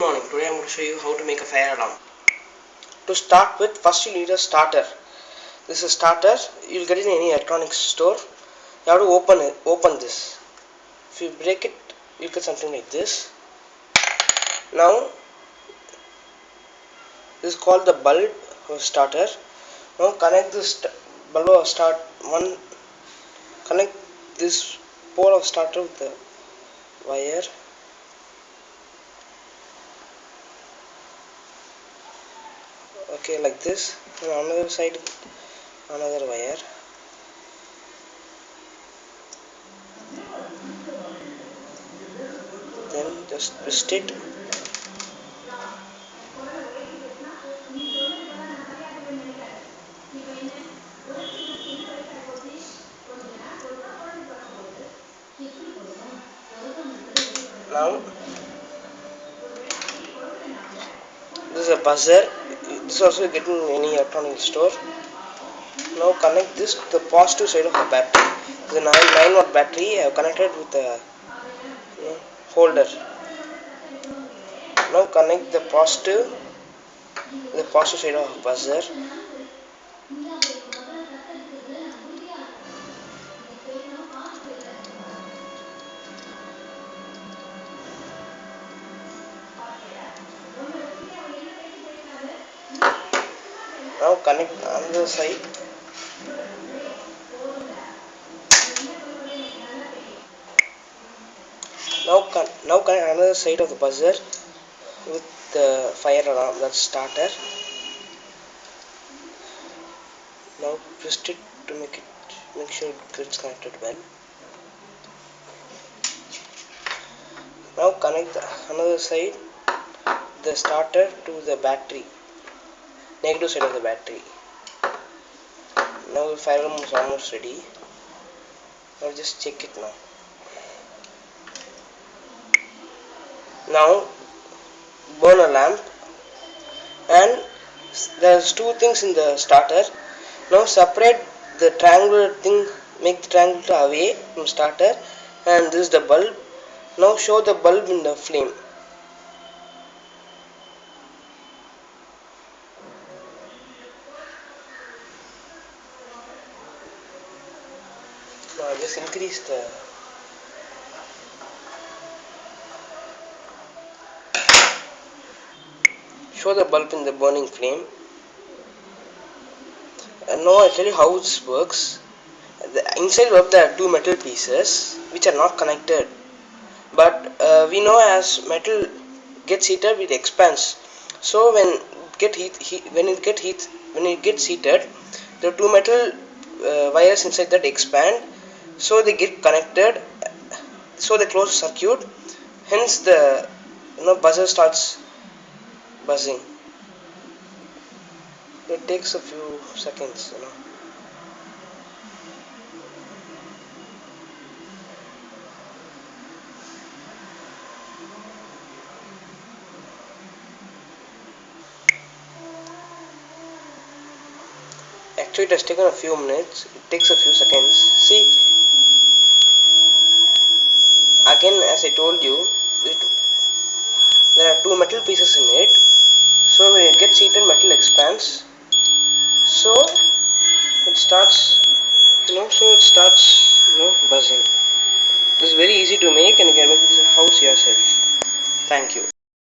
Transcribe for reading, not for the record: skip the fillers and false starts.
Good morning. Today I'm going to show you how to make a fire alarm. To start with, first you need a starter. This is a starter. You'll get it in any electronics store. You have to open this. If you break it, you get something like this. Now, this is called the bulb of starter. Now connect this bulb of start one. Connect this pole of starter with the wire. Okay, like this. And on the other side, another wire. Then just twist it. Now this is a buzzer. This is also getting in any electronic store. Now connect this to the positive side of the battery. This is a 9 watt battery. I have connected with a holder. Now connect the positive side of the buzzer. Now connect another side. Now connect another side of the buzzer with the fire alarm, that's starter. Now twist it to make sure it gets connected well. Now connect another side, the starter to the battery, negative side of the battery. Now the fire alarm is almost ready. Now just check it now. Now burn a lamp, and there's two things in the starter. Now separate the triangular thing, make the triangle away from starter, and this is the bulb. Now show the bulb in the flame. Now just increase the show the bulb in the burning flame. And now I'll tell you how this works. Inside bulb there are two metal pieces which are not connected, but we know as metal gets heated it expands. So when it gets heated, the two metal wires inside that expand, so they get connected, so they close the circuit. Hence the buzzer starts buzzing. It takes a few seconds. Actually, it has taken a few minutes. It takes a few seconds. See, again, as I told you, there are two metal pieces in it. So when it gets heated, metal expands. So it starts, buzzing. This is very easy to make, and you can make this in house yourself. Thank you.